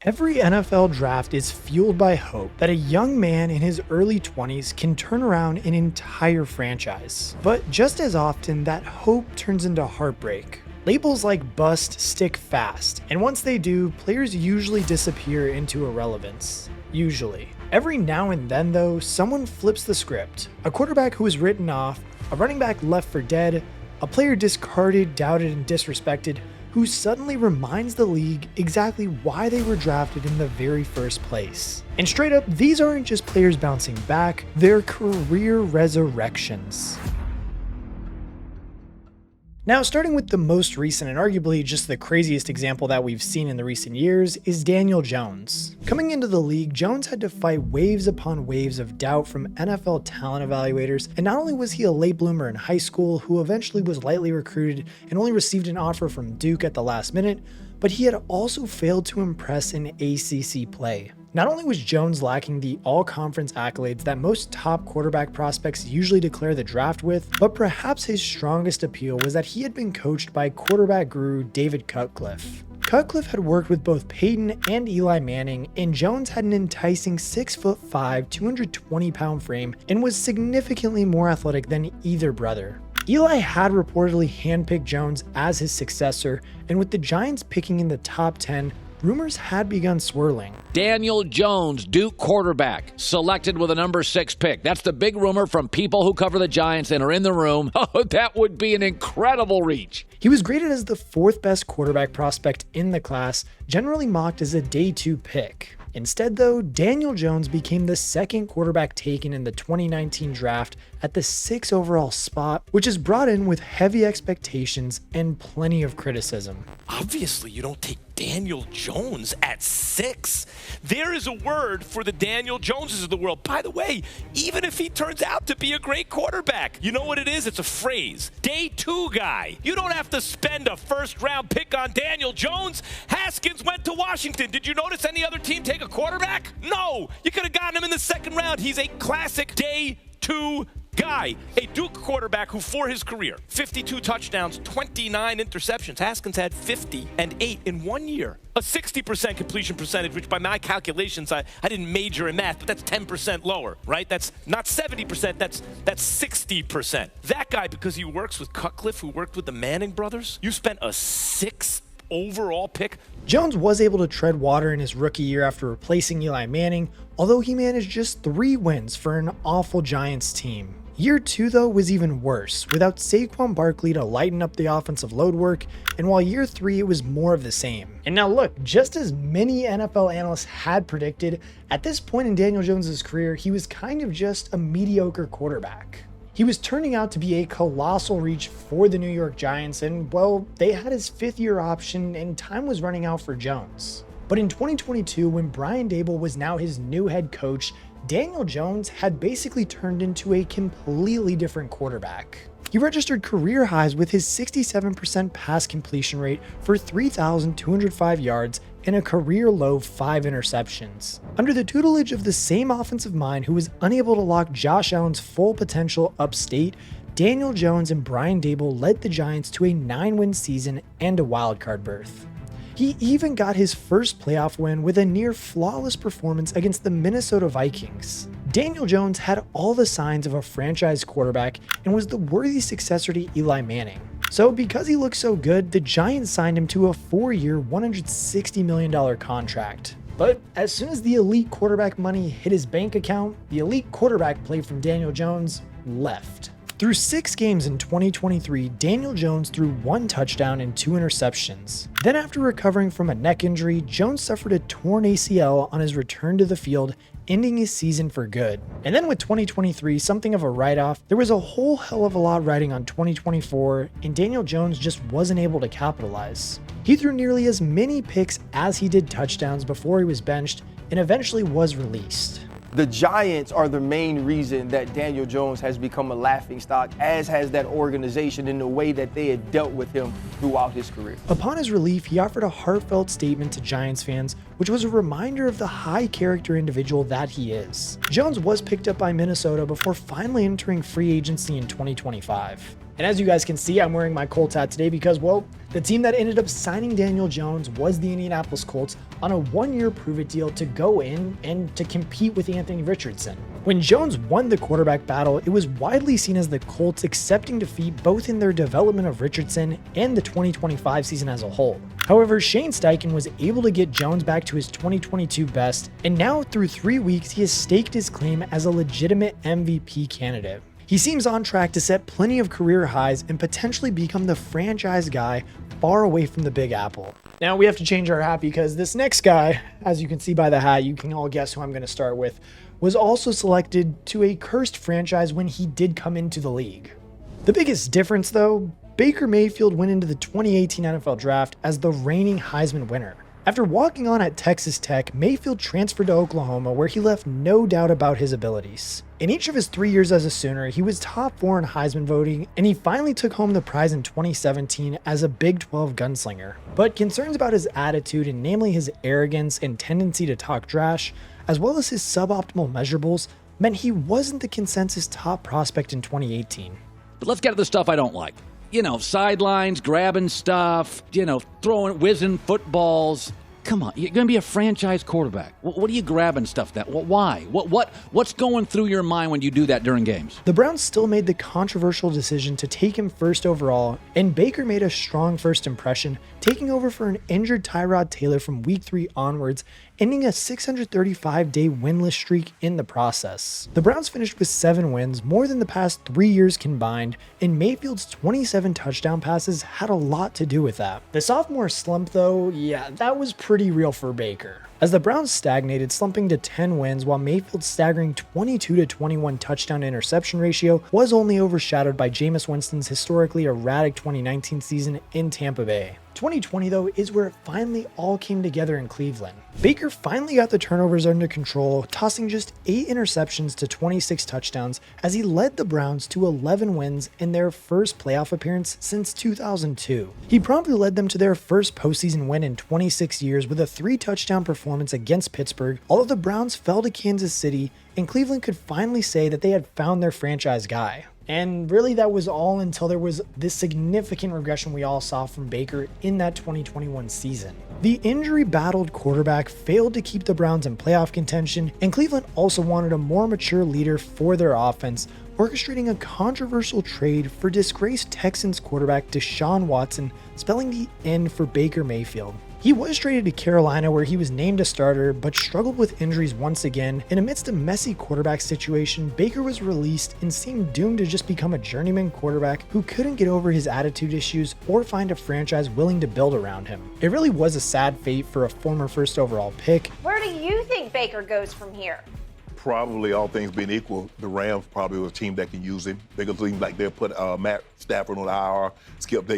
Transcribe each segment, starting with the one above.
Every NFL draft is fueled by hope that a young man in his early 20s can turn around an entire franchise. But just as often, that hope turns into heartbreak. Labels like bust stick fast, and once they do, players usually disappear into irrelevance. Usually. Every now and then, though, someone flips the script. A quarterback who is written off, a running back left for dead, a player discarded, doubted, and disrespected, who suddenly reminds the league exactly why they were drafted in the very first place. And straight up, these aren't just players bouncing back, they're career resurrections. Now, starting with the most recent and arguably just the craziest example that we've seen in the recent years is Daniel Jones. Coming into the league, Jones had to fight waves upon waves of doubt from NFL talent evaluators, and not only was he a late bloomer in high school who eventually was lightly recruited and only received an offer from Duke at the last minute, but he had also failed to impress in ACC play. Not only was Jones lacking the all-conference accolades that most top quarterback prospects usually declare the draft with, but perhaps his strongest appeal was that he had been coached by quarterback guru David Cutcliffe. Cutcliffe had worked with both Peyton and Eli Manning, and Jones had an enticing 6'5", 220-pound frame and was significantly more athletic than either brother. Eli had reportedly handpicked Jones as his successor, and with the Giants picking in the top 10, rumors had begun swirling. Daniel Jones, Duke quarterback, selected with a number 6 pick. That's the big rumor from people who cover the Giants and are in the room. Oh, that would be an incredible reach. He was graded as the 4th best quarterback prospect in the class, generally mocked as a day 2 pick. Instead, though, Daniel Jones became the 2nd quarterback taken in the 2019 draft at the 6th overall spot, which is brought in with heavy expectations and plenty of criticism. Obviously, you don't take Daniel Jones at 6. There is a word for the Daniel Joneses of the world. By the way, even if he turns out to be a great quarterback, you know what it is? It's a phrase. Day 2 guy. You don't have to spend a first-round pick on Daniel Jones. Haskins went to Washington. Did you notice any other team take a quarterback? No. You could have gotten him in the 2nd round. He's a classic Day 2 guy, a Duke quarterback who for his career, 52 touchdowns, 29 interceptions. Haskins had 50 and 8 in 1 year. A 60% completion percentage, which by my calculations, I didn't major in math, but that's 10% lower, right? That's not 70%, that's 60%. That guy, because he works with Cutcliffe, who worked with the Manning brothers, you spent a 6th overall pick. Jones was able to tread water in his rookie year after replacing Eli Manning, although he managed just 3 wins for an awful Giants team. Year 2, though, was even worse, without Saquon Barkley to lighten up the offensive load work, and while year 3 it was more of the same. And now look, just as many NFL analysts had predicted, at this point in Daniel Jones' career, he was kind of just a mediocre quarterback. He was turning out to be a colossal reach for the New York Giants, and well, they had his 5th-year option and time was running out for Jones. But in 2022, when Brian Daboll was now his new head coach, Daniel Jones had basically turned into a completely different quarterback. He registered career highs with his 67% pass completion rate for 3,205 yards and a career low 5 interceptions. Under the tutelage of the same offensive mind who was unable to lock Josh Allen's full potential upstate, Daniel Jones and Brian Daboll led the Giants to a 9-win season and a wildcard berth. He even got his first playoff win with a near flawless performance against the Minnesota Vikings. Daniel Jones had all the signs of a franchise quarterback and was the worthy successor to Eli Manning. So because he looked so good, the Giants signed him to a 4-year, $160 million contract. But as soon as the elite quarterback money hit his bank account, the elite quarterback play from Daniel Jones left. Through 6 games in 2023, Daniel Jones threw 1 touchdown and 2 interceptions. Then after recovering from a neck injury, Jones suffered a torn ACL on his return to the field, ending his season for good. And then with 2023 something of a write-off, there was a whole hell of a lot riding on 2024, and Daniel Jones just wasn't able to capitalize. He threw nearly as many picks as he did touchdowns before he was benched, and eventually was released. The Giants are the main reason that Daniel Jones has become a laughingstock, as has that organization in the way that they had dealt with him throughout his career. Upon his relief, he offered a heartfelt statement to Giants fans, which was a reminder of the high-character individual that he is. Jones was picked up by Minnesota before finally entering free agency in 2025. And as you guys can see, I'm wearing my Colts hat today because, well, the team that ended up signing Daniel Jones was the Indianapolis Colts on a one-year prove-it deal to go in and to compete with Anthony Richardson. When Jones won the quarterback battle, it was widely seen as the Colts accepting defeat both in their development of Richardson and the 2025 season as a whole. However, Shane Steichen was able to get Jones back to his 2022 best, and now through 3 weeks, he has staked his claim as a legitimate MVP candidate. He seems on track to set plenty of career highs and potentially become the franchise guy far away from the Big Apple. Now we have to change our hat because this next guy, as you can see by the hat, you can all guess who I'm going to start with, was also selected to a cursed franchise when he did come into the league. The biggest difference though, Baker Mayfield went into the 2018 NFL Draft as the reigning Heisman winner. After walking on at Texas Tech, Mayfield transferred to Oklahoma where he left no doubt about his abilities. In each of his 3 years as a Sooner, he was top 4 in Heisman voting, and he finally took home the prize in 2017 as a Big 12 gunslinger. But concerns about his attitude, and namely his arrogance and tendency to talk trash, as well as his suboptimal measurables, meant he wasn't the consensus top prospect in 2018. But let's get to the stuff I don't like. Sidelines, grabbing stuff, whizzing footballs. Come on, you're going to be a franchise quarterback. What are you grabbing stuff that? Why? What's going through your mind when you do that during games? The Browns still made the controversial decision to take him first overall, and Baker made a strong first impression, taking over for an injured Tyrod Taylor from week 3 onwards, ending a 635-day winless streak in the process. The Browns finished with 7 wins, more than the past 3 years combined, and Mayfield's 27 touchdown passes had a lot to do with that. The sophomore slump though, yeah, that was pretty real for Baker, as the Browns stagnated, slumping to 10 wins while Mayfield's staggering 22-21 touchdown interception ratio was only overshadowed by Jameis Winston's historically erratic 2019 season in Tampa Bay. 2020 though is where it finally all came together in Cleveland. Baker finally got the turnovers under control, tossing just 8 interceptions to 26 touchdowns as he led the Browns to 11 wins in their first playoff appearance since 2002. He promptly led them to their first postseason win in 26 years with a 3-touchdown performance against Pittsburgh, although the Browns fell to Kansas City and Cleveland could finally say that they had found their franchise guy. And really that was all until there was this significant regression we all saw from Baker in that 2021 season. The injury-battled quarterback failed to keep the Browns in playoff contention, and Cleveland also wanted a more mature leader for their offense, orchestrating a controversial trade for disgraced Texans quarterback Deshaun Watson, spelling the end for Baker Mayfield. He was traded to Carolina where he was named a starter but struggled with injuries once again, and amidst a messy quarterback situation, Baker was released and seemed doomed to just become a journeyman quarterback who couldn't get over his attitude issues or find a franchise willing to build around him. It really was a sad fate for a former first overall pick. Where do you think Baker goes from here? Probably, all things being equal, the Rams probably was a team that can use him. They could seem like they'll put Matt Stafford on the IR. Skip, they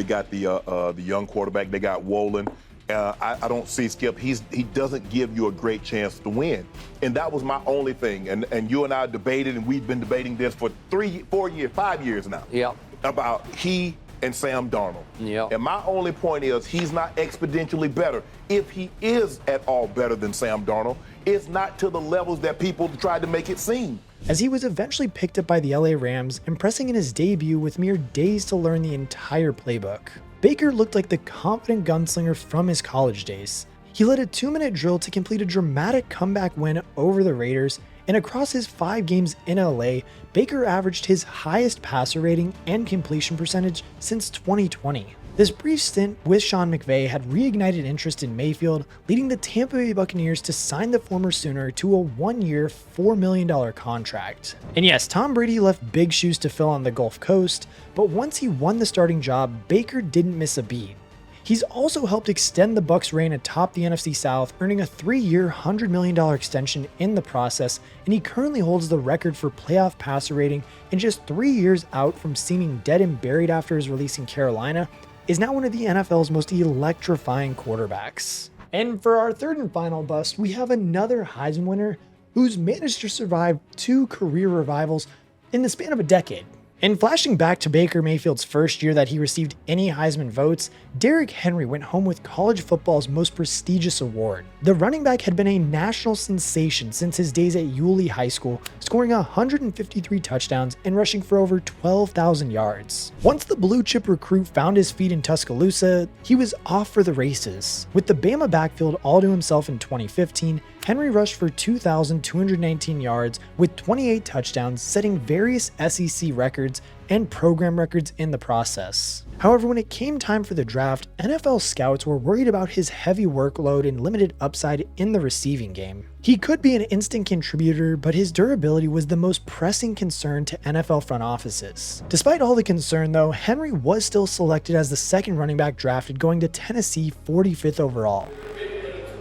got the young quarterback. They got Wolin. I don't see Skip. He doesn't give you a great chance to win, and that was my only thing. And you and I debated, and we've been debating this for 3, 4 years, 5 years now. Yep. About he and Sam Darnold. Yep. And my only point is he's not exponentially better. If he is at all better than Sam Darnold, it's not to the levels that people tried to make it seem. As he was eventually picked up by the LA Rams, impressing in his debut with mere days to learn the entire playbook. Baker looked like the confident gunslinger from his college days. He led a 2-minute drill to complete a dramatic comeback win over the Raiders, and across his 5 games in LA, Baker averaged his highest passer rating and completion percentage since 2020. This brief stint with Sean McVay had reignited interest in Mayfield, leading the Tampa Bay Buccaneers to sign the former Sooner to a 1-year, $4 million contract. And yes, Tom Brady left big shoes to fill on the Gulf Coast, but once he won the starting job, Baker didn't miss a beat. He's also helped extend the Bucs' reign atop the NFC South, earning a 3-year, $100 million extension in the process, and he currently holds the record for playoff passer rating, and just 3 years out from seeming dead and buried after his release in Carolina, is now one of the NFL's most electrifying quarterbacks. And for our third and final bust, we have another Heisman winner who's managed to survive 2 career revivals in the span of a decade. And flashing back to Baker Mayfield's first year that he received any Heisman votes, Derrick Henry went home with college football's most prestigious award. The running back had been a national sensation since his days at Yulee High School, scoring 153 touchdowns and rushing for over 12,000 yards. Once the blue chip recruit found his feet in Tuscaloosa, he was off for the races. With the Bama backfield all to himself in 2015, Henry rushed for 2,219 yards with 28 touchdowns, setting various SEC records and program records in the process. However, when it came time for the draft, NFL scouts were worried about his heavy workload and limited upside in the receiving game. He could be an instant contributor, but his durability was the most pressing concern to NFL front offices. Despite all the concern though, Henry was still selected as the second running back drafted, going to Tennessee 45th overall.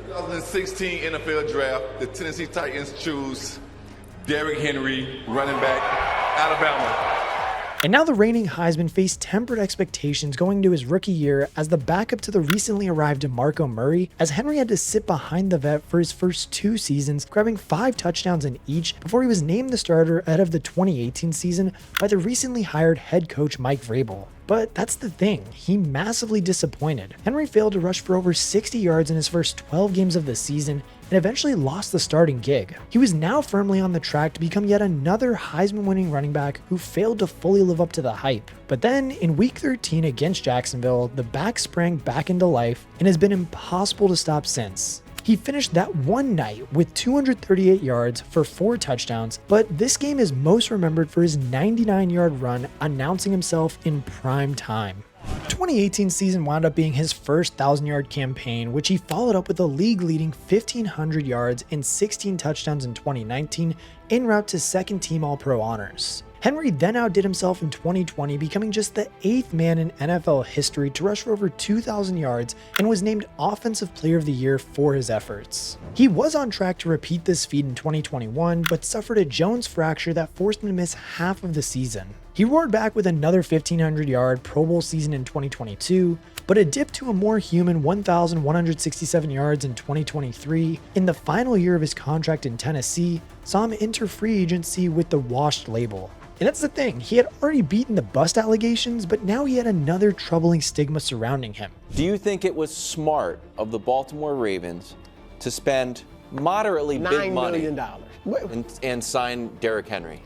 2016 NFL Draft, the Tennessee Titans choose Derrick Henry, running back, Alabama. And now the reigning Heisman faced tempered expectations going into his rookie year as the backup to the recently arrived DeMarco Murray, as Henry had to sit behind the vet for his first 2 seasons, grabbing 5 touchdowns in each before he was named the starter ahead of the 2018 season by the recently hired head coach Mike Vrabel. But that's the thing, he massively disappointed. Henry failed to rush for over 60 yards in his first 12 games of the season and eventually lost the starting gig. He was now firmly on the track to become yet another Heisman-winning running back who failed to fully live up to the hype. But then, in Week 13 against Jacksonville, the back sprang back into life and has been impossible to stop since. He finished that one night with 238 yards for 4 touchdowns, but this game is most remembered for his 99-yard run announcing himself in prime time. The 2018 season wound up being his first 1,000-yard campaign, which he followed up with a league-leading 1,500 yards and 16 touchdowns in 2019, en route to second-team All-Pro honors. Henry then outdid himself in 2020, becoming just the 8th man in NFL history to rush for over 2,000 yards and was named Offensive Player of the Year for his efforts. He was on track to repeat this feat in 2021, but suffered a Jones fracture that forced him to miss half of the season. He roared back with another 1,500-yard Pro Bowl season in 2022, but a dip to a more human 1,167 yards in 2023 in the final year of his contract in Tennessee saw him enter free agency with the washed label. And that's the thing, he had already beaten the bust allegations, but now he had another troubling stigma surrounding him. Do you think it was smart of the Baltimore Ravens to spend moderately big money $9 million. and sign Derrick Henry?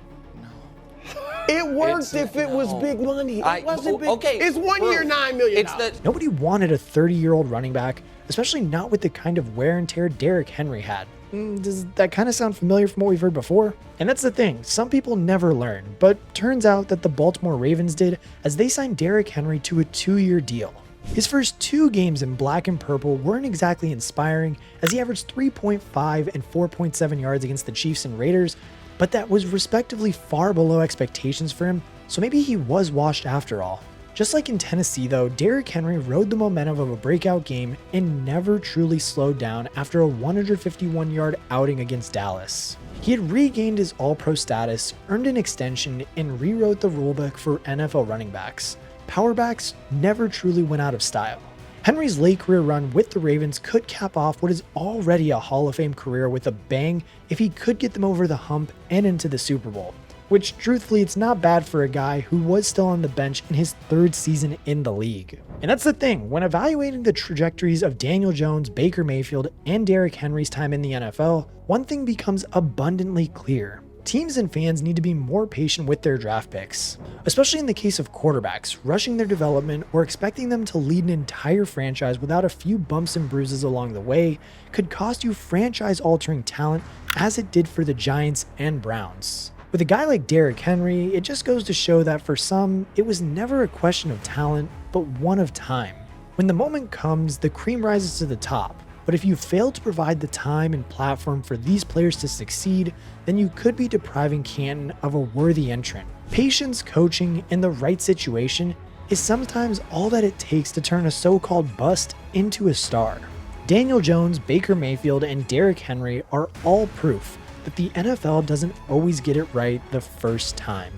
It worked if it was big money. It wasn't big. Okay, it's 1 year, $9 million. Nobody wanted a 30-year-old running back, especially not with the kind of wear and tear Derrick Henry had. Does that kind of sound familiar from what we've heard before? And that's the thing, some people never learn, but turns out that the Baltimore Ravens did, as they signed Derrick Henry to a 2-year deal. His first 2 games in black and purple weren't exactly inspiring, as he averaged 3.5 and 4.7 yards against the Chiefs and Raiders, but that was respectively far below expectations for him, so maybe he was washed after all. Just like in Tennessee though, Derrick Henry rode the momentum of a breakout game and never truly slowed down after a 151-yard outing against Dallas. He had regained his All-Pro status, earned an extension, and rewrote the rulebook for NFL running backs. Powerbacks never truly went out of style. Henry's late career run with the Ravens could cap off what is already a Hall of Fame career with a bang if he could get them over the hump and into the Super Bowl. Which, truthfully, it's not bad for a guy who was still on the bench in his 3rd season in the league. And that's the thing, when evaluating the trajectories of Daniel Jones, Baker Mayfield, and Derrick Henry's time in the NFL, one thing becomes abundantly clear. Teams and fans need to be more patient with their draft picks, especially in the case of quarterbacks, rushing their development or expecting them to lead an entire franchise without a few bumps and bruises along the way could cost you franchise-altering talent, as it did for the Giants and Browns. With a guy like Derrick Henry, it just goes to show that for some, it was never a question of talent, but one of time. When the moment comes, the cream rises to the top, but if you fail to provide the time and platform for these players to succeed, then you could be depriving Canton of a worthy entrant. Patience, coaching, and the right situation is sometimes all that it takes to turn a so-called bust into a star. Daniel Jones, Baker Mayfield, and Derrick Henry are all proof that the NFL doesn't always get it right the first time.